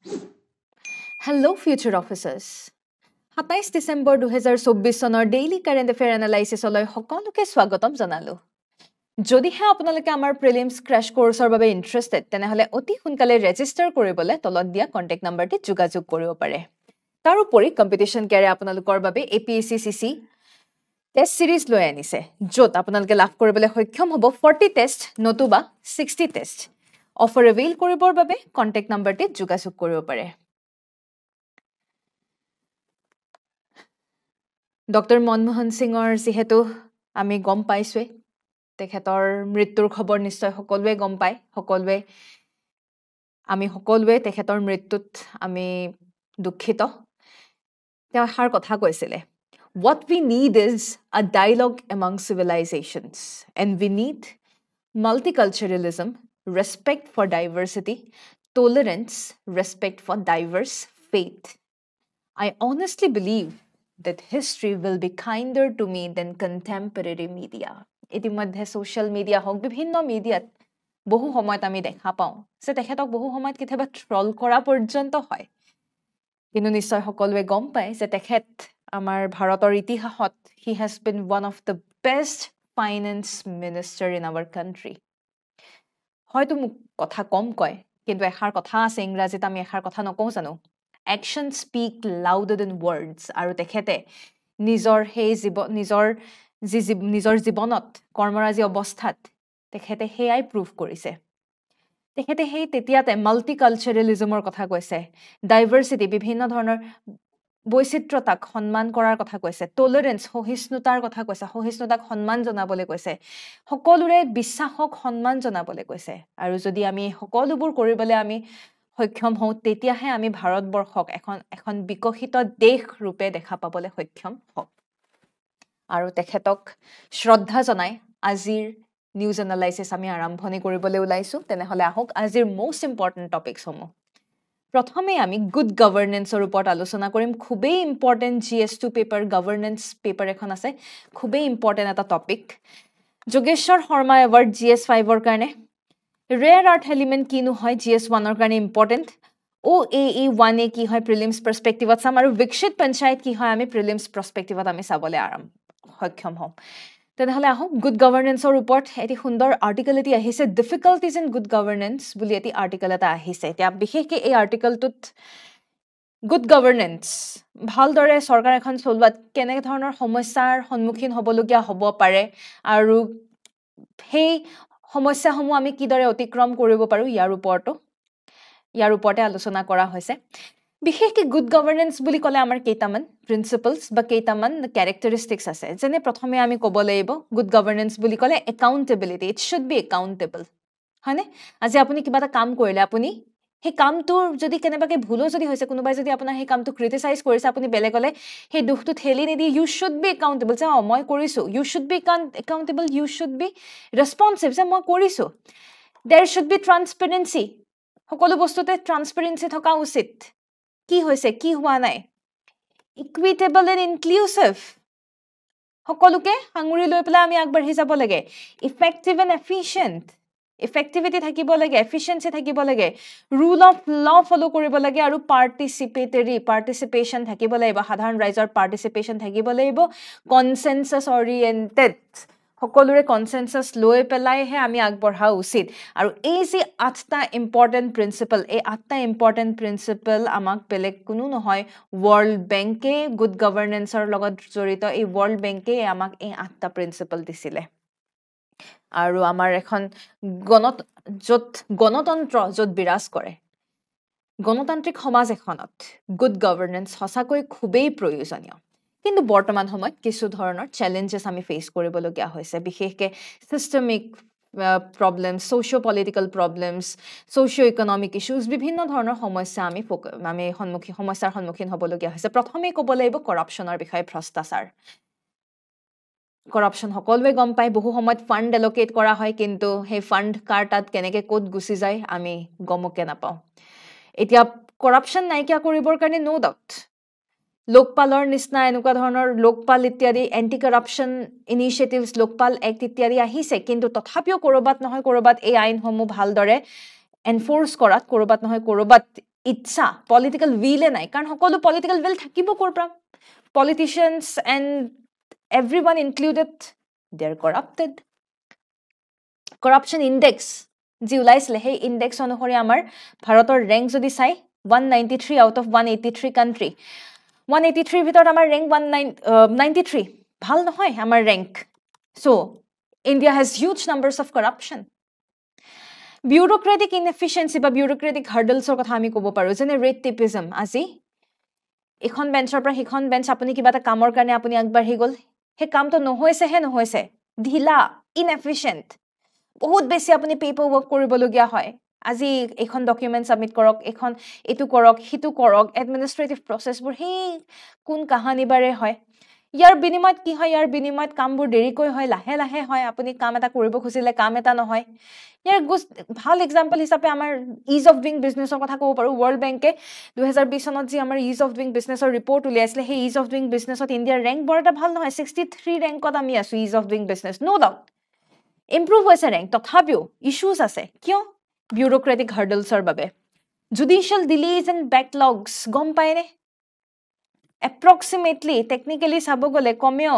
Hello, future officers. 27 December 2024 চনৰ daily current affair এনালাইচিছলৈ সকলোকে স্বাগতম জনালো। যদিহে আপোনালোকে আমাৰ প্ৰিলিমছ ক্ৰেছ কোৰ্ছৰ বাবে ইণ্টাৰেষ্টেড তেনেহ'লে অতি সোনকালে ৰেজিষ্টাৰ কৰিবলৈ তলত দিয়া কণ্টেক্ট নাম্বাৰটিত যোগাযোগ কৰিব পাৰে। তাৰোপৰি কম্পিটিশ্যন কেয়াৰে আপোনালোকৰ বাবে APSC টেষ্ট সিৰিজ লৈ আনিছে, য'ত আপোনালোকে লাভ কৰিবলৈ সক্ষম হ'ব 40 টেষ্ট নতুবা 60 টেষ্ট। অফাৰ এভেইল কৰিবৰ বাবে কণ্টেক্ট নাম্বাৰটিত যোগাযোগ কৰিব পাৰে। ডক্টৰ মনমোহন সিঙৰ যিহেতু আমি গম পাইছোৱে, তেখেতৰ মৃত্যুৰ খবৰ নিশ্চয় সকলোৱে গম পায়। আমি সকলোৱে তেখেতৰ মৃত্যুত আমি দুখিত। তেওঁ এষাৰ কথা কৈছিলে, What we need is a dialogue among civilizations, and we need multiculturalism, respect for diversity, tolerance, respect for diverse faith. I honestly believe that history will be kinder to me than contemporary media. ইতিমধ্যে social media হওক বিভিন্ন মিডিয়াত বহু সময়ত আমি দেখা পাওঁ যে তেখেতক বহু সময়ত কেতিয়াবা ট্ৰল কৰা পৰ্যন্ত হয়। কিন্তু নিশ্চয় সকলোৱে গম পায় যে তেখেত আমাৰ ভাৰতৰ ইতিহাসত he has been one of the best finance minister in our country. হয়তো মোক কথা কম কয়, কিন্তু এষাৰ কথা আছে ইংৰাজীত, আমি এষাৰ কথা নকওঁ জানো, Actions speak louder than words. আৰু তেখেতে নিজৰ জীৱনত কৰ্মৰাজি অৱস্থাত তেখেতে সেয়াই প্ৰুভ কৰিছে। তেখেতে সেই তেতিয়াতে মাল্টিকালচাৰেলিজমৰ কথা কৈছে, ডাইভাৰ্চিটি বিভিন্ন ধৰণৰ বৈচিত্ৰতাক সন্মান কৰাৰ কথা কৈছে, টলাৰেন্স সহিষ্ণুতাৰ কথা কৈছে, সহিষ্ণুতাক সন্মান জনাবলৈ কৈছে, সকলোৰে বিশ্বাসক সন্মান জনাবলৈ কৈছে। আৰু যদি আমি সকলোবোৰ কৰিবলৈ আমি সক্ষম হওঁ তেতিয়াহে আমি ভাৰতবৰ্ষক এখন বিকশিত দেশ ৰূপে দেখা পাবলৈ সক্ষম হওঁ। আৰু তেখেতক শ্ৰদ্ধা জনাই আজিৰ নিউজ এনালাইচিছ আমি আৰম্ভণি কৰিবলৈ ওলাইছোঁ। তেনেহ'লে আহক আজিৰ মষ্ট ইম্পৰ্টেণ্ট টপিকসমূহ। প্ৰথমে আমি গুড গভৰ্নেন্সৰ ওপৰত আলোচনা কৰিম। খুবেই important GS2 paper, governance paper এখন আছে, খুবেই ইম্পৰ্টেণ্ট এটা টপিক। যোগেশ্বৰ শৰ্মা এৱাৰ্ড GS5ৰ কাৰণে। ৰেয়াৰ আৰ্থ এলিমেণ্ট কিনো হয় GS1ৰ কাৰণে ইম্পৰ্টেণ্ট। OAE 1A কি হয় প্ৰিলিমছ পাৰ্চপেক্টিভত চাম, আৰু বিকশিত পঞ্চায়ত কি হয় আমি প্ৰিলিমছ পাৰ্চপেক্টিভত আমি চাবলৈ সক্ষম হ'ম। তেনেহ'লে আহক গুড গভৰ্নেন্সৰ ওপৰত এটি সুন্দৰ আৰ্টিকেল এটি আহিছে, ডিফিকাল্টিজ ইন গুড গভৰ্নেন্স বুলি এটি আৰ্টিকেল এটা আহিছে। এতিয়া বিশেষকৈ এই আৰ্টিকেলটোত গুড গভৰ্নেন্স ভালদৰে চৰকাৰ এখন চলোৱাত কেনে ধৰণৰ সমস্যাৰ সন্মুখীন হ'বলগীয়া হ'ব পাৰে আৰু সেই সমস্যাসমূহ আমি কিদৰে অতিক্ৰম কৰিব পাৰোঁ ইয়াৰ ওপৰতে আলোচনা কৰা হৈছে। বিশেষকৈ গুড গভৰ্নেন্স বুলি ক'লে আমাৰ কেইটামান প্ৰিন্সিপলছ বা কেইটামান কেৰেক্টাৰিষ্টিক্স আছে। যেনে প্ৰথমে আমি ক'ব লাগিব গুড গভৰ্নেন্স বুলি ক'লে accountability, it should be accountable, হয়নে? আজি আপুনি কিবা এটা কাম কৰিলে, আপুনি সেই কামটোৰ যদি কেনেবাকৈ ভুলো যদি হৈছে, কোনোবাই যদি আপোনাৰ সেই কামটো ক্ৰিটিচাইজ কৰিছে, আপুনি বেলেগলৈ সেই দুখটো ঠেলি নিদি ইউ শুড বি একাউণ্টেবল, যে মই কৰিছোঁ, you should be accountable, you should be responsible, যে মই কৰিছোঁ। দেৰ শুড বি ট্ৰান্সপেৰেঞ্চি, সকলো বস্তুতে ট্ৰান্সপেৰেঞ্চি থকা উচিত, কি হৈছে কি হোৱা নাই। ইকুইটেবল এণ্ড ইনক্লুচিভ, সকলোকে সাঙুৰি লৈ পেলাই আমি আগবাঢ়ি যাব লাগে। ইফেক্টিভ এণ্ড এফিচিয়েণ্ট, ইফেক্টিভিটি থাকিব লাগে, এফিচিয়েঞ্চি থাকিব লাগে, ৰুল অফ ল' ফ'ল' কৰিব লাগে, আৰু পাৰ্টিচিপেশ্যন থাকিব লাগিব, সাধাৰণ ৰাইজৰ পাৰ্টিচিপেশ্যন থাকিব লাগিব। কনচেনচাছ অৰিয়েণ্টেড, সকলোৰে কনচেনচাছ লৈ পেলাইহে আমি আগবঢ়া উচিত। আৰু এই যি 8টা ইম্পৰ্টেণ্ট প্ৰিন্সিপল, এই 8টা ইম্পৰ্টেণ্ট প্ৰিন্সিপল আমাক বেলেগ কোনো নহয়, ৱৰ্ল্ড বেংকে গুড গভৰ্নেন্সৰ লগত জড়িত এই ৱৰ্ল্ড বেংকে আমাক এই 8টা প্ৰিন্সিপল দিছিলে। আৰু আমাৰ এখন গণতন্ত্ৰ য'ত বিৰাজ কৰে, গণতান্ত্ৰিক সমাজ এখনত গুড গভৰ্নেন্স সঁচাকৈ খুবেই প্ৰয়োজনীয়। কিন্তু বৰ্তমান সময়ত কিছু ধৰণৰ চেলেঞ্জেছ আমি ফেচ কৰিবলগীয়া হৈছে, বিশেষকৈ systemic problems, socio' political problems, socio' economic issues, বিভিন্ন ধৰণৰ সমস্যা সমস্যাৰ সন্মুখীন হ'বলগীয়া হৈছে। প্ৰথমেই ক'ব লাগিব কৰাপশ্যনৰ বিষয়ে, ভ্ৰষ্টাচাৰ। কৰাপশ্যন সকলোৱে গম পায়, বহু সময়ত ফাণ্ড এল'কেট কৰা হয়, কিন্তু সেই ফাণ্ড কাৰ তাত কেনেকৈ ক'ত গুচি যায় আমি গমকে নাপাওঁ। এতিয়া কৰাপশ্যন নাইকিয়া কৰিবৰ কাৰণে ন' ডাউট লোকপালৰ নিচিনা এনেকুৱা ধৰণৰ লোকপাল ইত্যাদি anti corruption initiatives, Lokpal act ইত্যাদি আহিছে, কিন্তু তথাপিও ক'ৰবাত নহয় ক'ৰবাত এই আইনসমূহ ভালদৰে এনফৰ্চ কৰাত ক'ৰবাত নহয় ক'ৰবাত ইচ্ছা পলিটিক্যাল উইলে নাই কাৰণ সকলো পলিটিক্যাল উইল থাকিব ক'ৰ পৰা politicians and everyone included they are corrupted corruption index যি ওলাইছিলে সেই ইণ্ডেক্স অনুসৰি আমাৰ ভাৰতৰ ৰেংক যদি চাই 193 আউট অফ 183 কাণ্ট্ৰি 183 ভিতৰত আমাৰ ৰেংক 193 ভাল নহয় আমাৰ rank so' India has huge numbers of corruption bureaucratic inefficiency বা bureaucratic hurdlesৰ কথা আমি ক'ব পাৰোঁ যেনে red tapeism আজি এখন বেঞ্চৰ পৰা সিখন বেঞ্চ আপুনি কিবা এটা কামৰ কাৰণে আপুনি আগবাঢ়ি গ'ল সেই কামটো নহৈছে ঢিলা inefficient বহুত বেছি আপুনি পেপাৰ ৱৰ্ক কৰিবলগীয়া হয় আজি এখন ডকুমেণ্ট সাবমিট কৰক এখন এটো কৰক হিটো কৰক এডমিনিষ্ট্ৰেটিভ প্ৰচেছবোৰ সেই কোন কাহানী বাৰে হয় ইয়াৰ বিনিময়ত কি হয় ইয়াৰ বিনিময়ত কামবোৰ দেৰিকৈ হয় লাহে লাহে হয় আপুনি কাম এটা কৰিব খুজিলে কাম এটা নহয় ইয়াৰ ভাল এক্সাম্পল হিচাপে আমাৰ ইজ অফ ডুইং বিজনেছৰ কথা ক'ব পাৰোঁ ৱৰ্ল্ড বেংকে 2020 চনত যি আমাৰ ইজ অফ ডুইং বিজনেছৰ ৰিপৰ্ট উলিয়াইছিলে সেই ইজ অফ ডুইং বিজনেছত ইণ্ডিয়াৰ ৰেংক বৰ এটা ভাল নহয় 63 ৰেংকত আমি আছোঁ ease of doing business no doubt improve হৈছে ৰেংক তথাপিও ইছ্যুজ আছে কিয় বিউৰ'ক্ৰেটিক হাৰ্ডলছৰ বাবে জুডিচিয়েল ডিলেজ এণ্ড বেকলগছ গম পায়নে এপ্ৰক্সিমেটলি টেকনিকেলি চাব গ'লে কমেও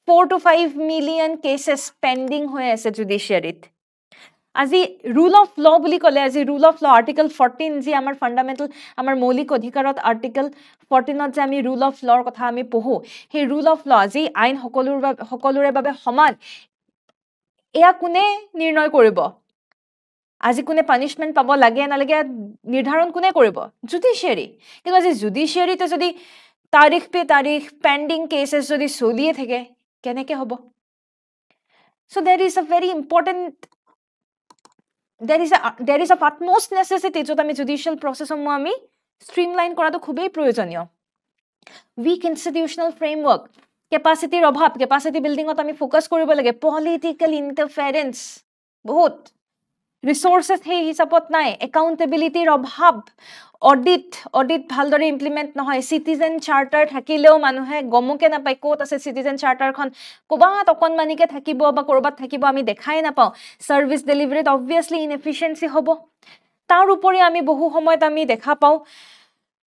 4 to 5 মিলিয়ন কেছেছ পেণ্ডিং হৈ আছে জুডিচিয়াৰীত আজি ৰুল অফ ল বুলি ক'লে আজি ৰুল অফ ল আৰ্টিকল 14 যি আমাৰ ফাণ্ডামেণ্টেল আমাৰ মৌলিক অধিকাৰত আৰ্টিকল 14ত যে আমি ৰুল অফ ল'ৰ কথা আমি পঢ়োঁ সেই ৰুল অফ ল যি আইন সকলোৰে বাবে সমান এয়া কোনে নিৰ্ণয় কৰিব আজি কোনে পানিশমেণ্ট পাব লাগে নালাগে নিৰ্ধাৰণ কোনে কৰিব জুডিচিয়াৰী কিন্তু আজি জুডিচিয়াৰীতে যদি তাৰিখ পে তাৰিখ পেণ্ডিং কেছেছ যদি চলিয়ে থাকে কেনেকৈ হ'ব so there is a very important there is a utmost necessity য'ত আমি জুডিচিয়েল প্ৰচেছসমূহ আমি ষ্ট্ৰীমলাইন কৰাটো খুবেই প্ৰয়োজনীয় weak institutional framework কেপাচিটিৰ অভাৱ কেপাচিটি বিল্ডিঙত আমি ফ'কাছ কৰিব লাগে পলিটিকেল ইণ্টাৰফেৰেঞ্চ বহুত ৰিসোৰ্সেস সেই হিচাপত নাই একাউন্টেবিলিটিৰ অভাৱ অডিট ভালদৰে ইমপ্লিমেন্ট নহয় সিটিজেন চাৰ্টাৰ থাকিলেও মানুহে গমকে নাপায় ক'ত আছে সিটিজেন চাৰ্টাৰখন ক'বাত অকনমানিকে থাকিব বা কৰবাত থাকিব আমি দেখাই নাপাওঁ সাৰ্ভিস ডেলিভাৰীত অবভিয়াসলি ইনএফিচিয়েন্সি হ'ব তাৰ উপৰি আমি বহু সময়ত আমি দেখা পাওঁ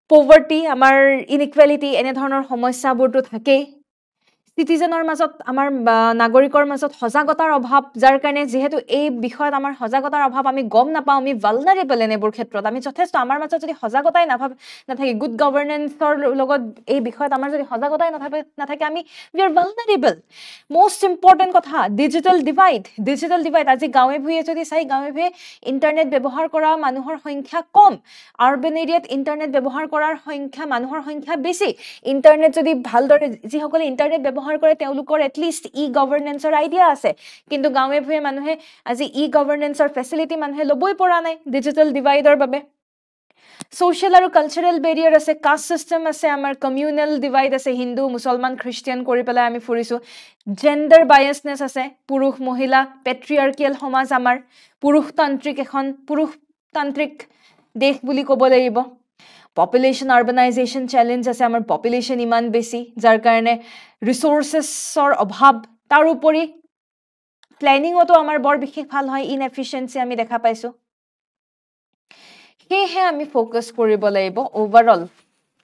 পভাৰ্টি আমাৰ ইনইকুৱেলিটি এনে ধৰণৰ সমস্যাবোৰটো থাকেই সিটিজেনৰ মাজত আমাৰ নাগৰিকৰ মাজত সজাগতাৰ অভাৱ যাৰ কাৰণে যেহেতু এই বিষয়ত আমাৰ সজাগতাৰ অভাৱ আমি গম নাপাওঁ আমি ভালনাৰেবল এনেবোৰ ক্ষেত্ৰত আমি যথেষ্ট আমাৰ মাজত যদি সজাগতাই নাথাকে গুড গভৰ্নেন্সৰ লগত এই বিষয়ত আমাৰ যদি সজাগতাই নাথাকে আমি we are vulnerable most important কথা ডিজিটেল ডিভাইড আজি গাঁৱে ভূঞে যদি চাই গাঁৱে ভূঞে ইণ্টাৰনেট ব্যৱহাৰ কৰা মানুহৰ সংখ্যা কম আৰ্বান এৰিয়াত ইণ্টাৰনেট ব্যৱহাৰ কৰাৰ সংখ্যা মানুহৰ সংখ্যা বেছি ইণ্টাৰনেট যদি ভালদৰে যিসকলে ইণ্টাৰনেট ব্যৱহাৰ কৰে তেওঁলোকৰ এটলিষ্ট ই গভৰ্নেন্সৰ আইডিয়া আছে কিন্তু গাঁৱে ভূঞে মানুহে আজি ই গভৰ্নেন্সৰ ফেচিলিটি মানুহে ল'বই পৰা নাই ডিজিটেল ডিভাইডৰ বাবে সোশ্যাল আৰু কালচাৰেল বেৰিয়াৰ আছে কাষ্ট সিস্টেম আছে আমাৰ কমিউনেল ডিভাইড আছে হিন্দু মুছলমান খ্ৰীষ্টিয়ান কৰি পেলাই আমি ফুৰিছো জেন্ডাৰ বায়াসনেছ আছে পুৰুষ মহিলা পেট্ৰিয়াৰ্কিয়েল সমাজ আমাৰ পুৰুষতান্ত্ৰিক দেশ বুলি ক'ব লাগিব পপুলেশ্যন আৰ্বানাইজেশ্যন চেলেঞ্জ আছে আমাৰ পপুলেশ্যন ইমান বেছি যাৰ কাৰণে ৰিসোৰ্সেছৰ অভাৱ তাৰ উপৰি প্লেনিঙতো আমাৰ বৰ বিশেষ ভাল হয় ইনএফিচিয়েন্সি আমি দেখা পাইছো সেয়েহে আমি ফ'কাছ কৰিব লাগিব ওভাৰঅল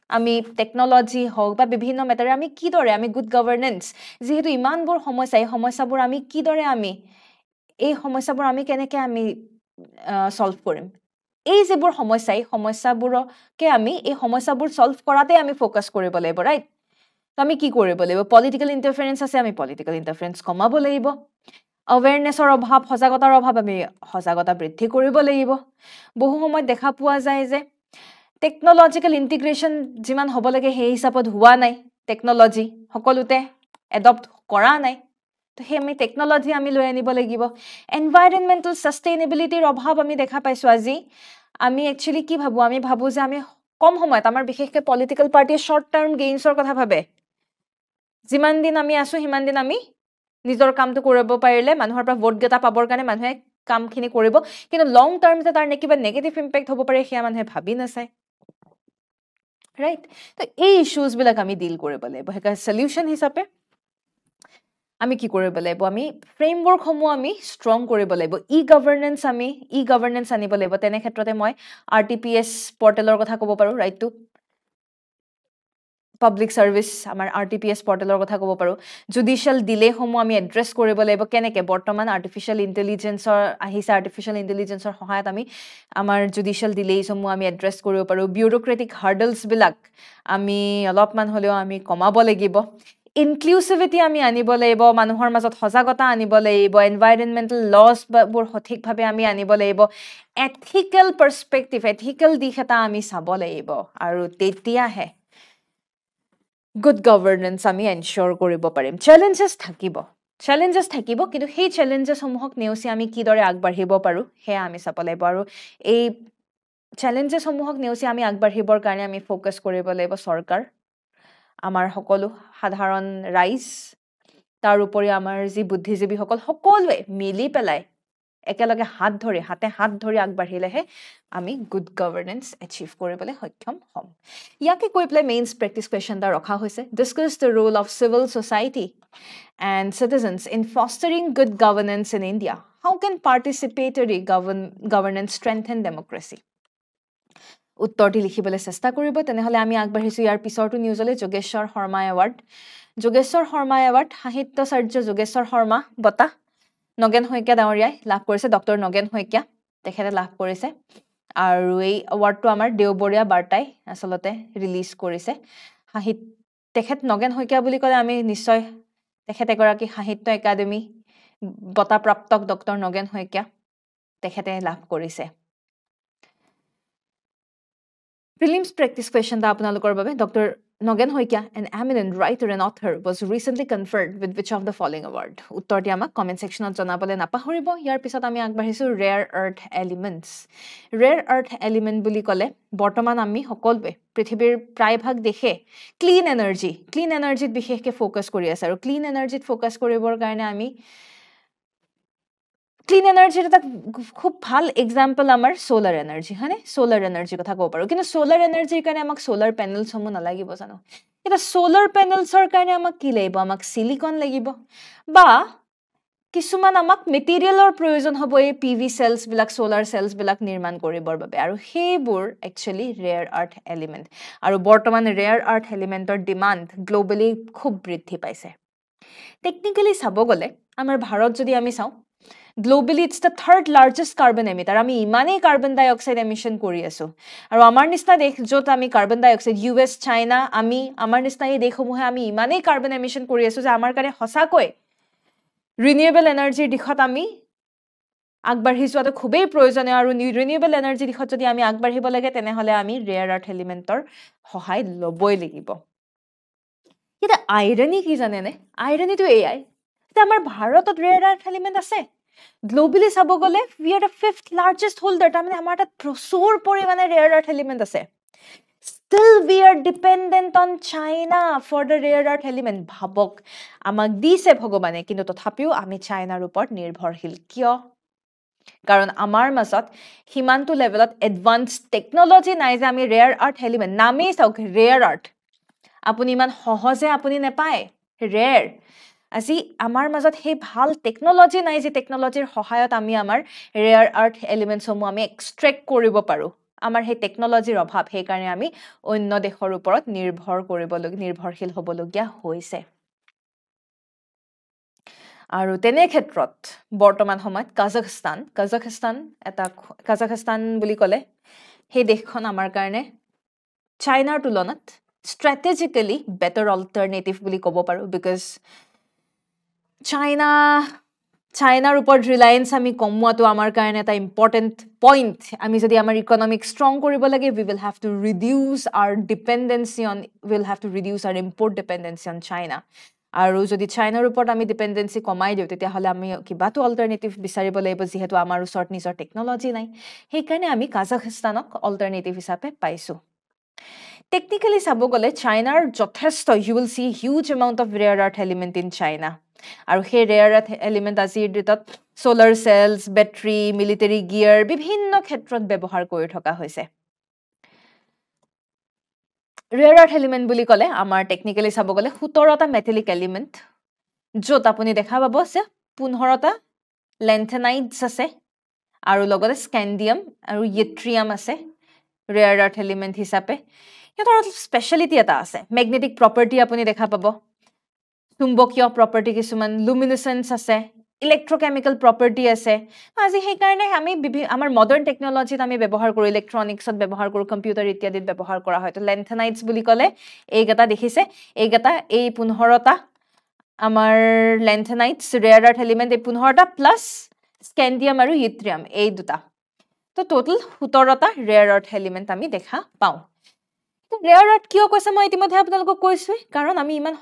আমি টেকনলজি হওক বা বিভিন্ন মেটাৰে আমি কিদৰে আমি গুড গভৰ্নেন্স যিহেতু ইমানবোৰ সমস্যা এই সমস্যাবোৰ আমি কিদৰে এই সমস্যাবোৰ আমি কেনেকৈ আমি সলভ কৰিম এই যিবোৰ সমস্যা এই সমস্যাবোৰকে আমি এই সমস্যাবোৰ সলভ কৰাতে আমি ফ'কাছ কৰিব লাগিব ৰাইট তো আমি কি কৰিব লাগিব পলিটিকেল ইণ্টাৰফেৰেঞ্চ আছে আমি পলিটিকেল ইণ্টাৰফেৰেঞ্চ কমাব লাগিব অৱেৰনেছৰ অভাৱ সজাগতাৰ অভাৱ আমি সজাগতা বৃদ্ধি কৰিব লাগিব বহু সময়ত দেখা পোৱা যায় যে টেকনলজিকেল ইণ্টিগ্ৰেশ্যন যিমান হ'ব লাগে সেই হিচাপত হোৱা নাই টেকনলজি সকলোতে এডপ্ট কৰা নাই তো সেই আমি টেকনলজি আমি লৈ আনিব লাগিব এনভাইৰনমেণ্টেল সাষ্টেইনেবিলিটিৰ অভাৱ আমি দেখা পাইছোঁ আজি আমি একচুৱেলি কি ভাবোঁ আমি ভাবোঁ যে আমি কম সময়ত আমাৰ বিশেষকৈ পলিটিকেল পাৰ্টিয়ে শ্বৰ্ট টাৰ্ম গেইনছৰ কথা ভাবে যিমান দিন আমি আছোঁ সিমান দিন আমি নিজৰ কামটো কৰিব পাৰিলে মানুহৰ পৰা ভোটকেইটা পাবৰ কাৰণে মানুহে কামখিনি কৰিব কিন্তু লং টাৰ্মতে তাৰ কিবা নেগেটিভ ইম্পেক্ট হ'ব পাৰে সেয়া মানুহে ভাবি নাচায় ৰাইট তো এই ইছ্যুজবিলাক আমি ডিল কৰিব লাগিব সেইকাৰণে সলিউশ্যন হিচাপে আমি কি কৰিব লাগিব আমি ফ্ৰেমৱৰ্ক সমূহ আমি ষ্ট্ৰং কৰিব লাগিব ই-গভৰ্নেন্স আনিব লাগিব তেনে ক্ষেত্ৰতে মই RTPS পৰ্টেলৰ কথা ক'ব পাৰো ৰাইট টু পাব্লিক সাৰ্ভিস আমাৰ RTPS পৰ্টেলৰ কথা ক'ব পাৰো জুডিশিয়াল ডিলে সমূহ আমি এড্ৰেছ কৰিব লাগিব কেনেকে বৰ্তমান আৰ্টিফিশিয়াল ইন্টেলিজেন্সৰ আহিছে আৰ্টিফিশিয়াল ইন্টেলিজেন্সৰ সহায়ত আমি আমাৰ জুডিশিয়াল ডিলেই সমূহ আমি এড্ৰেছ কৰিব পাৰো বিউৰোক্ৰেটিক হাৰ্ডলছ বিলাক আমি অলপমান হলেও আমি কমাব লাগিব ইনক্লুসিভিটি আমি আনিব লাগিব মানুহৰ মাজত সজাগতা আনিব লাগিব এনভাইৰনমেন্টাল লস বোৰ সঠিকভাৱে আমি আনিব লাগিব এথিক্যাল পাৰ্সপেক্টিভ এথিক্যাল দিশ এটা আমি চাব লাগিব আৰু তেতিয়াহে গুড গভৰ্নেন্স আমি এনশ্যোৰ কৰিব পাৰিম চ্যালেঞ্জেস থাকিব কিন্তু সেই চ্যালেঞ্জেস সমূহক নেওচি আমি কিদৰে আগবাঢ়িব পাৰো হেয়া আমি চাব লাগিব আৰু এই চ্যালেঞ্জেস সমূহক নেওচি আমি আগবাঢ়িবৰ কাৰণে আমি ফোকাস কৰিব লাগিব চৰকাৰ আমাৰ সকলো সাধাৰণ ৰাইজ তাৰ উপৰি আমাৰ যি বুদ্ধিজীৱী সকলোৱে মিলি পেলাই একেলগে হাতে হাত ধৰি আগবাঢ়িলেহে আমি গুড গভৰ্নেন্স এচিভ কৰিবলৈ সক্ষম হ'ম ইয়াকে কৈ পেলাই মেইনছ প্ৰেক্টিছ কুৱেশ্যন এটা ৰখা হৈছে discuss the role of civil society and citizens in fostering good governance in India how can participatory governance strengthen democracy উত্তৰটি লিখিবলৈ চেষ্টা কৰিব তেনেহলে আমি আগবাঢ়িছো ইয়াৰ পিছৰটো নিউজলৈ যোগেশ্বৰ শৰ্মা এৱাৰ্ড সাহিত্যাচাৰ্য যোগেশ্বৰ শৰ্মা বঁটা নগেন শইকীয়া ডাঙৰীয়াই লাভ কৰিছে ডক্টৰ নগেন শইকীয়া তেখেতে লাভ কৰিছে আৰু এই এৱাৰ্ডটো আমাৰ দেওবৰীয়া বাৰ্তাই আসলতে ৰিলিজ কৰিছে তেখেত নগেন শইকীয়া বুলি ক'লে আমি নিশ্চয় তেখেত এগৰাকী সাহিত্য একাডেমী বঁটা প্ৰাপ্তক ডক্টৰ নগেন শইকীয়া তেখেতে লাভ কৰিছে Prelims practice question da apnalokor babe Dr. Nogen Hoikia, an eminent writer and author, was recently conferred with which of the following award? Uttorti amak comment section ot janabole napahoribo. Yar pisot ami agbahisu rare earth elements. Rare earth element buli kole bortoman ami hokolbe prithibir pray bhag dekhe clean energy t bisheshke focus kori ase aru clean energy t focus koribor karone ami clean এনাৰ্জিৰ এটা খুব ভাল example আমাৰ solar energy হয়নে solar energy কথা ক'ব পাৰো কিন্তু সোলাৰ এনাৰ্জিৰ কাৰণে আমাক সোলাৰ পেনেলছ সমূহ নালাগিব জানো এটা সোলাৰ পেনেলছৰ কাৰণে আমাক কি লাগিব আমাক সিলিকন লাগিব বা কিছুমান আমাক মেটেৰিয়েলৰ প্ৰয়োজন হ'ব এই পিভি সেলছ বিলাক সোলাৰ সেলছ বিলাক নিৰ্মাণ কৰিবৰ বাবে আৰু সেইবোৰ একচুয়ালি ৰেয়াৰ আৰ্থ এলিমেন্ট আৰু বৰ্তমান ৰেয়াৰ আৰ্থ এলিমেন্টৰ ডিমান্ড গ্লোবালি খুব বৃদ্ধি পাইছে টেকনিক্যালি চাব গলে আমাৰ ভাৰত যদি আমি চাওঁ Globally, it's the third largest carbon emitter. আমি ইমানেই কার্বন ডাই অক্সাইড এমিশন কৰি আছো আৰু আমাৰ নিচিনা দেশ য'ত আমি কাৰ্বন ডাই অক্সাইড US চাইনা আমাৰ নিচিনা এই দেশসমূহে আমি ইমানেই কাৰ্বন এমিশন কৰি আছো যে আমাৰ কাৰণে সঁচাকৈ ৰিনিউৱেবল এনাৰ্জিৰ দিশত আমি আগবাঢ়ি যোৱাটো খুবেই প্ৰয়োজনীয় আৰু ৰিনিউৱেবল এনাৰ্জি দিশত যদি আমি আগবাঢ়িব লাগে তেনেহলে আমি ৰেয়াৰ আৰ্থ এলিমেন্টৰ সহায় লবই লাগিব এটা আইৰনি কি জানেনে আইৰনিটো এয়াই যে আমাৰ ভাৰতত ৰেয়াৰ আৰ্থ এলিমেন্ট আছে Globally sabo gole we are the fifth largest holder tamane amar ta prosur porimane rare earth element ase still we are dependent on China for the rare earth element bhabok amak dise bhagobane kintu tothapiu ami China r upor nirbhorshil kyo karon amar mazot himantu levelot advanced technology nai je ami rare earth element name sauk rare earth apuni iman hohoje apuni nepae rare আজি আমাৰ মাজত হে ভাল technology নাই যে টেকনলজিৰ সহায়ত আমি আমাৰ ৰেয়াৰ আৰ্থ এলিমেন্টছ সমূহ আমি এক্সট্ৰেক্ট কৰিব পাৰো আমাৰ হে টেকনলজিৰ অভাৱ হে কাৰণে আমি অন্য দেশৰ ওপৰত নিৰ্ভৰশীল হ'বলগীয়া হৈছে আৰু তেনে ক্ষেত্ৰত বৰ্তমান সময়ত কাজাখস্তান বুলি ক'লে হে দেশখন আমাৰ কাৰণে চাইনাৰ তুলনাত strategically better alternative বুলি ক'ব পাৰো because Chinaৰ ওপৰত ৰিলায়েন্স আমি কমোৱাটো আমাৰ কাৰণে এটা ইম্পৰ্টেন্ট পইণ্ট আমি যদি আমাৰ ইকনমিক ষ্ট্ৰং কৰিব লাগে we will have to reduce our import dependency on China আৰু যদি চাইনাৰ ওপৰত আমি ডিপেন্ডেন্সি কমাই দিও তেতিয়া হলে আমি কিবাটো অল্টাৰনেটিভ বিচাৰিব লাগিব যেহেতু আমাৰ ওচৰত নিজৰ টেকনলজি নাই সেই কাৰণে আমি কাজাখস্তানক অল্টাৰনেটিভ হিচাপে পাইছো টেকনিক্যালি চাব গলে চাইনাৰ যথেষ্ট you will see huge amount of rare earth element in China আৰু হে ৰেয়াৰ আৰ্থ এলিমেন্ট আজিৰ ডেটত solar cells battery military gear বিভিন্ন ক্ষেত্ৰত ব্যৱহাৰ কৰি থকা হৈছে ৰেয়াৰ আৰ্থ এলিমেন্ট বুলি ক'লে আমাৰ টেকনিক্যালি চাব গলে 17টা মেটালিক এলিমেন্ট য'ত আপুনি দেখা পাব যে 15টা লেন্থেনাইডছ আছে আৰু লগতে স্কেন্ডিয়াম আৰু ইট্ৰিয়াম আছে ৰেয়াৰ আৰ্থ এলিমেণ্ট হিচাপে সিহঁতৰ স্পেচিয়েলিটি এটা আছে মেগনেটিক প্ৰপাৰ্টি আপুনি দেখা পাব চুম্বকীয় প্ৰপাৰ্টি কিছুমান লুমিনেসেন্স আছে ইলেক্ট্ৰকেমিকেল প্ৰপাৰ্টি আছে আজি সেইকাৰণে আমি আমাৰ মডাৰ্ণ টেকনলজিত আমি ব্যৱহাৰ কৰোঁ ইলেক্ট্ৰনিক্সত ব্যৱহাৰ কৰোঁ কম্পিউটাৰ ইত্যাদিত ব্যৱহাৰ কৰা হয় তো লেন্থেনাইডছ বুলি ক'লে এইকেইটা দেখিছে এইকেইটা এই 15টা আমাৰ লেন্থেনাইডছ ৰেয়াৰ আৰ্থ এলিমেণ্ট এই 15টা প্লাছ স্কেন্ডিয়াম আৰু ইট্ৰিয়াম এই দুটা তো টোটাল 17টা ৰেয়াৰ আৰ্থ এলিমেণ্ট আমি দেখা পাওঁ ৰেয়াৰ আৰ্থ কিয় কৈছে মই ইতিমধ্যে আপোনালোকক কৈছোঁ কাৰণ আমি ইমান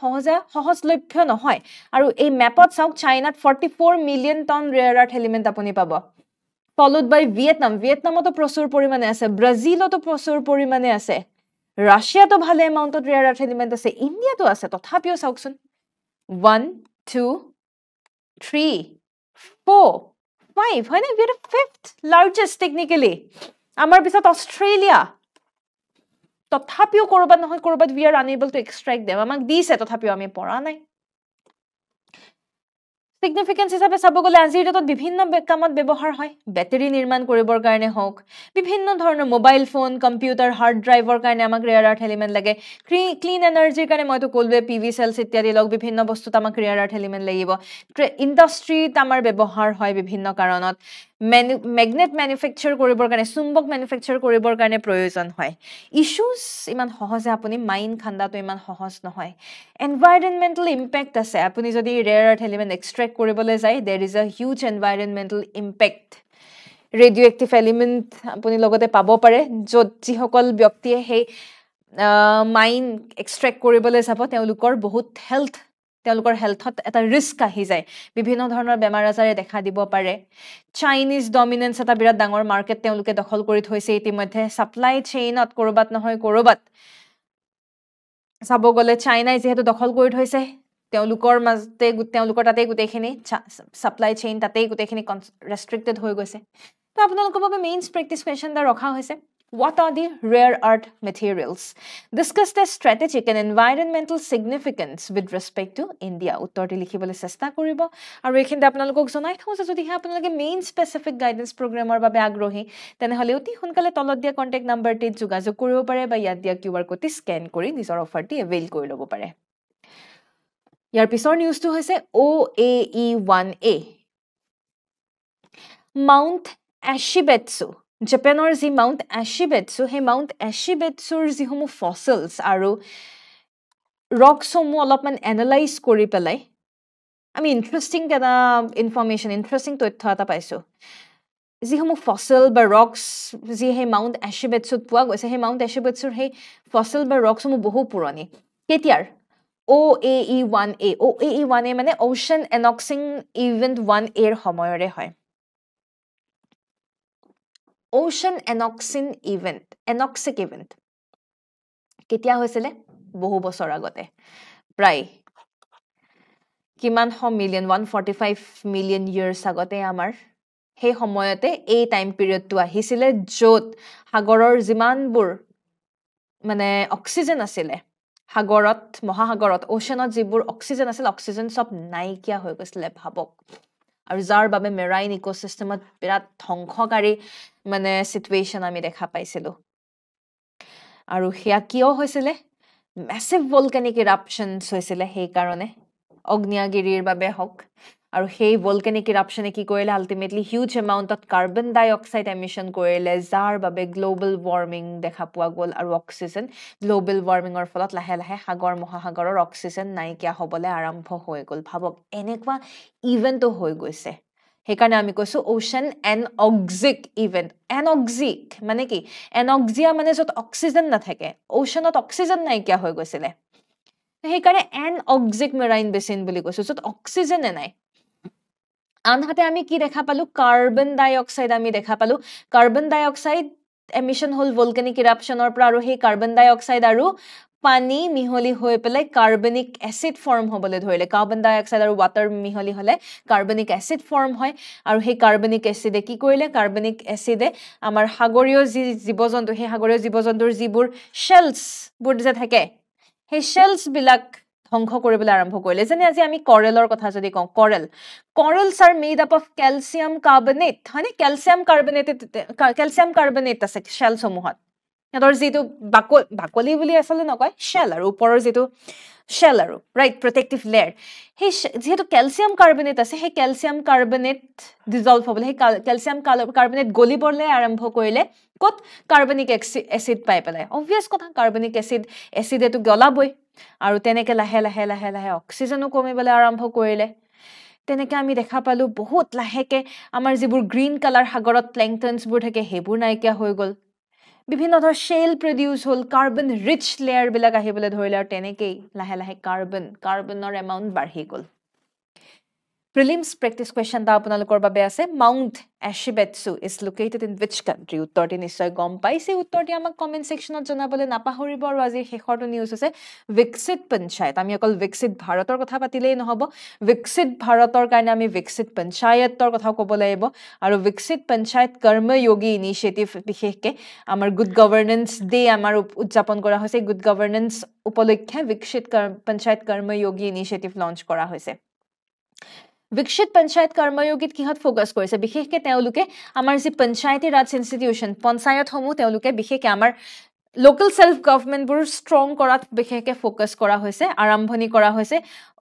সহজলভ্য নহয় আৰু এই মেপত চাওক চাইনাত 44 million ton rare earth element আপুনি পাব ফলোড বাই ভিয়েটনামতো প্ৰচুৰ পৰিমাণে আছে ব্ৰাজিলতো প্ৰচুৰ পৰিমাণে আছে ৰাছিয়াতো ভালে এমাউণ্টত ৰেয়াৰ আৰ্থ এলিমেণ্ট আছে ইণ্ডিয়াতো আছে তথাপিও চাওকচোন 1 2 3 4 5 হয় না we are the fifth largest technically আমাৰ পিছত অষ্ট্ৰেলিয়া তথাপিও কৰবাত নহয় কৰবাত we are unable to extract them আমাক দিছে তথাপিও আমি পৰা নাই সিগনিফিকেন্স হিচাপে চাব গ'লে আজিৰ ডেটত বিভিন্ন কামত ব্যৱহাৰ হয় বেটাৰী নিৰ্মাণ কৰিবৰ কাৰণে হওক বিভিন্ন ধৰণৰ mobile phone computer hard driver কাৰণে আমাক ৰেয়াৰ আৰ্থ এলিমেণ্ট লাগে ক্লিন এনাৰ্জিৰ কাৰণে মইতো ক'লোৱে পিভি চেলছ ইত্যাদি লগ বিভিন্ন বস্তুত আমাক ৰেয়াৰ আৰ্থ এলিমেণ্ট লাগিব ইণ্ডাষ্ট্ৰীত আমাৰ ব্যৱহাৰ হয় বিভিন্ন কাৰণত মেগনেট মেনুফেকচাৰ কৰিবৰ কাৰণে চুম্বক মেনুফেকচাৰ কৰিবৰ কাৰণে প্ৰয়োজন হয় ইস্যুজ ইমান সহজে আপুনি মাইন খান্দাটো ইমান সহজ নহয় এনভাইৰনমেণ্টেল ইম্পেক্ট আছে আপুনি যদি ৰেয়াৰ আৰ্থ এলিমেণ্ট এক্সট্ৰেক্ট কৰিবলৈ যায় দেৰ is a huge environmental impact radio' active element আপুনি লগতে পাব পাৰে য'ত যিসকল ব্যক্তিয়ে সেই মাইন এক্সট্ৰেক্ট কৰিবলৈ যাব তেওঁলোকৰ বহুত তেওঁলোকৰ হেলথত এটা ৰিস্ক আহি যায় বিভিন্ন ধৰণৰ বেমাৰ আজাৰে দেখা দিব পাৰে চাইনিজ ডমিনেন্স এটা বিৰাট ডাঙৰ মাৰ্কেট তেওঁলোকে দখল কৰি থৈছে ইতিমধ্যে ছাপ্লাই চেইনত কৰবাত নহয় কৰবাত চাব গ'লে চাইনাই যিহেতু দখল কৰি থৈছে তেওঁলোকৰ তাতে গোটেইখিনি ছাপ্লাই চেইন তাতেই গোটেইখিনি ৰেষ্ট্ৰিক্টেড হৈ গৈছে তো আপোনালোকৰ বাবে মেইনছ প্ৰেক্টিছ কুৱেশ্যন এটা ৰখা হৈছে What are the rare earth materials? Discuss their strategic and environmental significance with respect to India. উত্তৰটি লিখিবলৈ চেষ্টা কৰিব আৰু এইখিনিতে আপোনালোকক জনাই থওঁ যে যদিহে আপোনালোকে মেইন স্পেচিফিক গাইডেন্স প্ৰগ্ৰেমৰ বাবে আগ্ৰহী তেনেহ'লে অতি সোনকালে তলত দিয়া কণ্টেক্ট নাম্বাৰটিত যোগাযোগ কৰিব পাৰে বা ইয়াত দিয়া QR কোডটি স্কেন কৰি নিজৰ অফাৰটি এভেইল কৰি ল'ব পাৰে ইয়াৰ পিছৰ নিউজটো হৈছে OAE1A মাউণ্ট এচিবেটছু জাপানৰ যি মাউণ্ট এচিবেটছু সেই মাউণ্ট এচিবেটছুৰ যিসমূহ ফসিলছ আৰু ৰকসমূহ অলপমান এনালাইজ কৰি পেলাই আমি ইণ্টাৰেষ্টিং এটা ইনফৰমেশ্যন ইণ্টাৰেষ্টিং তথ্য এটা পাইছোঁ যিসমূহ ফসিল বা ৰকছ যি সেই মাউণ্ট এচিবেটছুত পোৱা গৈছে সেই মাউণ্ট এচিবেটছুৰ সেই ফসিল বা ৰকসমূহ বহু পুৰণি কেতিয়াৰ OAE1A মানে অ'চেন এনক্সিং ইভেণ্ট 1A ৰ সময়ৰে হয় Ocean Anoxic Event কেতিয়া হৈছিলে বহু বছৰ আগতে প্ৰায় কিমান মিলিয়ন 145 মিলিয়ন ইয়াৰ্ছ আগতে আমাৰ সেই সময়তে এই টাইম পিৰিয়ডটো আহিছিলে য'ত সাগৰৰ যিমানবোৰ মানে অক্সিজেন আছিলে সাগৰত মহাসাগৰত ওচেনত যিবোৰ অক্সিজেন আছিল অক্সিজেন সব নাইকিয়া হৈ গৈছিলে ভাবক আৰু যাৰ বাবে মেৰাইন ইকোচিষ্টেমত বিৰাট ধ্বংসকাৰী মানে সিচুৱেশ্যন আমি দেখা পাইছিলোঁ আৰু হেয়া কিয় হৈছিলে মেছিভ ভলকানিক ইৰাপশ্যনছ হৈছিলে সেইকাৰণে অগ্নিয়াগিৰিৰ বাবে হওক আৰু সেই ভলকানিক ইৰাপশ্যনে কি কৰিলে আল্টিমেটলি হিউজ এমাউণ্টত কাৰ্বন ডাই অক্সাইড এমিশ্যন কৰিলে যাৰ বাবে গ্লোবেল ৱাৰ্মিং দেখা পোৱা গ'ল আৰু অক্সিজেন গ্লোবেল ৱাৰ্মিঙৰ ফলত লাহে লাহে সাগৰ মহাসাগৰৰ অক্সিজেন নাইকিয়া হ'বলৈ আৰম্ভ হৈ গ'ল ভাবক এনেকুৱা ইভেণ্টো হৈ গৈছে সেইকাৰণে আমি কৈছোঁ ওচেন এনঅক্সিক ইভেণ্ট এনঅক্সিক মানে কি এনঅক্সিয়া মানে য'ত অক্সিজেন নাথাকে ওচেনত অক্সিজেন নাইকিয়া হৈ গৈছিলে সেইকাৰণে এনঅক্সিক মেৰাইন বেচিন বুলি কৈছোঁ য'ত অক্সিজেনে নাই আনহাতে আমি কি দেখা পালোঁ কাৰ্বন ডাই অক্সাইড আমি দেখা পালোঁ কাৰ্বন ডাই অক্সাইড এমিশ্যন হ'ল ভলকানিক ইৰাপশ্যনৰ পৰা আৰু সেই কাৰ্বন ডাই অক্সাইড আৰু পানী মিহলি হৈ পেলাই কাৰ্বনিক এচিড ফৰ্ম হ'বলৈ ধৰিলে কাৰ্বন ডাই অক্সাইড আৰু ৱাটাৰ মিহলি হ'লে কাৰ্বনিক এচিড ফৰ্ম হয় আৰু সেই কাৰ্বনিক এচিডে কি কৰিলে কাৰ্বনিক এচিডে আমাৰ সাগৰীয় যি জীৱ জন্তু সেই সাগৰীয় জীৱ জন্তুৰ যিবোৰ শেলছবোৰ যে থাকে সেই শেলছবিলাক ধ্বংস কৰিবলৈ আৰম্ভ কৰিলে যেনে আজি আমি কৰেলৰ কথা যদি কওঁ corals are made up of calcium carbonate হয়নে calcium carbonate আছে শেল সমূহত সিহঁতৰ যিটো বাকলি বুলি আসলে নকয় শেল আৰু ওপৰৰ যিটো শেল আৰু ৰাইট প্ৰটেক্টিভ লেয়াৰ সেই যেহেতু ক্যালসিয়াম কাৰ্বনেট আছে সেই ক্যালসিয়াম কাৰ্বনেট ডিজলভ হ'বলৈ সেই ক্যালসিয়াম কাৰ্বনেট গলিবলৈ আৰম্ভ কৰিলে কত কাৰ্বনিক এসিড পাই পেলাই অবভিয়াস কথা কাৰ্বনিক এসিড এটো গলাবই আৰু তেনেকে লাহে লাহে লাহে লাহে অক্সিজেনো কমিবলৈ আৰম্ভ কৰিলে তেনেকে আমি দেখা পালো বহুত লাহেকে আমাৰ যিবোৰ গ্ৰীন কালাৰ সাগৰত প্ল্যাংটনছবোৰ থাকে হেবোৰ নাইকিয়া হৈ গল বিভিন্ন ধৰ শেল প্ৰডিউস হল কাৰ্বন ৰিচ লেয়াৰ বিলাক আহিবলৈ ধৰিলে আৰু তেনেকেই লাহে লাহে কাৰ্বনৰ এমাউন্ট বাঢ়ি গল Prelims practice question ta আপোনালোকৰ বাবে আছে Mount Ashibetsu is located in which country উত্তৰটি নিশ্চয় গম পাইছে উত্তৰটি আমাক কমেন্ট সেকশনত জনাবলৈ নাপাহৰিব আৰু আজি শেষৰটো নিউজ আছে বিকশিত পঞ্চায়ত আমি অকল বিকশিত ভাৰতৰ কথা পাতিলেই নহব বিকশিত ভাৰতৰ কাৰণে আমি বিকশিত পঞ্চায়তৰ কথা ক'ব লাগিব আৰু বিকশিত পঞ্চায়ত কৰ্মযোগী ইনিচিয়েটিভ বিশেষকে আমাৰ গুড গভৰ্নেন্স ডে আমাৰ উদযাপন কৰা হৈছে গুড গভৰ্নেন্স উপলক্ষে বিকশিত পঞ্চায়ত কৰ্মযোগী ইনিচিয়েটিভ লঞ্চ কৰা হৈছে বিকশিত পঞ্চায়ত কৰ্মযোগীত কিহত ফোকাস কৰিছে বিশেষকে তেওঁলোকে আমাৰ যি পঞ্চায়তী ৰাজ ইনষ্টিটিউচন পঞ্চায়ত সমূহ তেওঁলোকে বিশেষকে আমাৰ লোকেল সেলফ গভৰ্নমেন্ট বোৰ ষ্ট্ৰং কৰাত বিশেষকে ফোকাস কৰা হৈছে আৰম্ভণি কৰা হৈছে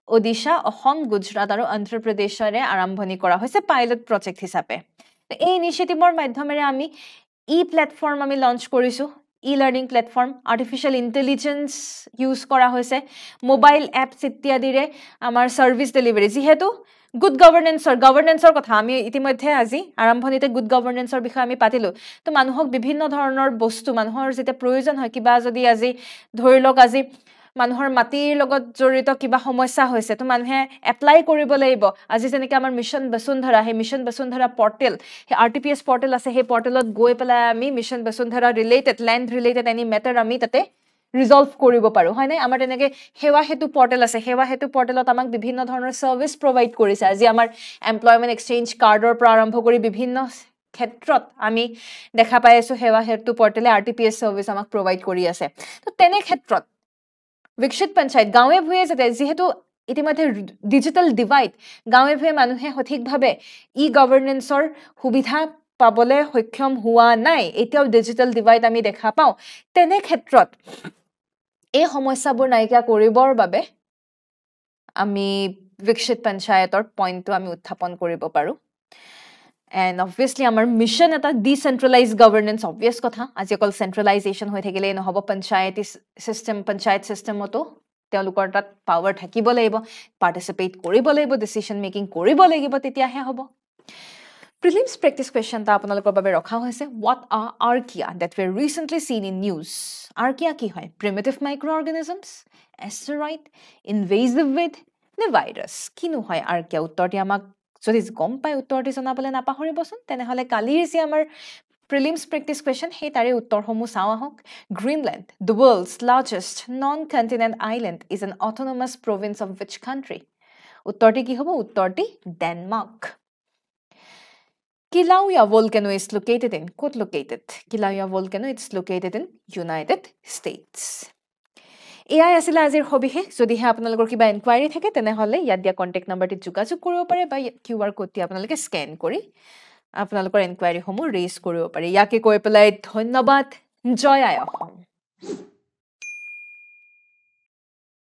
ওডিশা অসম গুজৰাট আৰু অন্ধ্ৰ প্ৰদেশৰে আৰম্ভণি কৰা হৈছে পাইলট প্ৰজেক্ট হিচাপে এই ইনিচিয়েটিভৰ মাধ্যমেৰে আমি প্লেটফৰ্ম আমি লঞ্চ কৰিছো লাৰ্নিং প্লেটফৰ্ম আৰ্টিফিশিয়াল ইন্টেলিজেন্স ইউজ কৰা হৈছে মোবাইল এপছ ইত্যাদিৰে আমাৰ সাৰ্ভিস ডেলিভাৰী যিহেতু গুড গভৰ্নেন্সৰ কথা আমি ইতিমধ্যে আজি আৰম্ভণিতে গুড গভৰ্নেন্সৰ বিষয়ে আমি পাতিলো তো মানুহক বিভিন্ন ধৰণৰ বস্তু মানুহৰ যেতে প্ৰয়োজন হয় কিবা যদি আজি ধৰি লওক আজি মানুহৰ মাটিৰ লগত জড়িত কিবা সমস্যা হৈছে তো মানুহে এপ্লাই কৰিব লাগিব আজি যেনেকৈ আমাৰ মিশন বসুন্ধৰা হে মিশন বসুন্ধৰা পৰ্টেল হে আৰটিপিএছ পৰ্টেল আছে হে পৰ্টেলত গৈ পেলাই আমি mission Basundhara related land related any matter আমি তাতে ৰিজলভ কৰিব পাৰো হয় নাই আমাৰ তেনেকৈ সেৱা হেতু পৰ্টেল আছে সেৱা হেতু পৰ্টেলত আমাক বিভিন্ন ধৰণৰ সাৰ্ভিস প্ৰভাইড কৰিছে আজি আমাৰ এমপ্লয়মেন্ট এক্সচেঞ্জ কাৰ্ডৰ পৰা আৰম্ভ কৰি বিভিন্ন ক্ষেত্ৰত আমি দেখা পাই আছো সেৱা হেতু পৰ্টেলে আৰটিপিএছ সাৰ্ভিস আমাক প্ৰভাইড কৰি আছে তো তেনে ক্ষেত্ৰত বিকশিত পঞ্চায়ত গাঁৱে ভূঞে যাতে যেহেতু ইতিমধ্যে ডিজিটাল ডিভাইড গাঁৱে ভূঞে মানুহে সঠিকভাৱে গভৰ্নেন্সৰ সুবিধা পাবলৈ সক্ষম হোৱা নাই এতিয়াও ডিজিটাল ডিভাইড আমি দেখা পাওঁ তেনে ক্ষেত্ৰত এই সমস্যাবোৰ নাইকিয়া কৰিবৰ বাবে আমি বিকশিত পঞ্চায়তৰ পইণ্টটো আমি উত্থাপন কৰিব পাৰো And obviously আমাৰ মিশন এটা ডিসেন্ট্ৰালাইজ গভৰ্নেন্স obvious কথা আজি অকল সেন্ট্ৰালাইজেশন হৈ থাকিলে নহব পঞ্চায়ত সিস্টেমতো তেওঁলোকৰ তাত পাৱাৰ থাকিব লাগিব পাৰ্টিসিপেট কৰিব লাগিব ডিসিশন মেকিং কৰিব লাগিব তেতিয়াহে হ'ব Prelims practice question ta আপোনালোকৰ বাবে ৰখা হৈছে what are archaea that were recently seen in news archaea কি হয় primitive microorganisms asteroid invasive weed নে virus কিনো হয় archaea উত্তৰটি আমাক যদি গম পাই উত্তৰটি জনাবলৈ নাপাহৰিবচোন তেনেহলে কালিৰ যে আমাৰ Prelims practice question হে তাৰে উত্তৰসমূহ চাও আহক Greenland the world's largest non-continent island is an autonomous province of which country উত্তৰটি কি হ'ব উত্তৰটি Denmark Kilauea volcano is located in quote located Kilauea volcano it's located in United States AI asila azir hobihe jodi he apnalogor kiba inquiry thake tenehole yad dia contact number ti jogajog koribo pare ba QR code ti apnaloke scan kori apnalogor inquiry homu raise koribo pare yake koi pelai dhonnobad joy ayo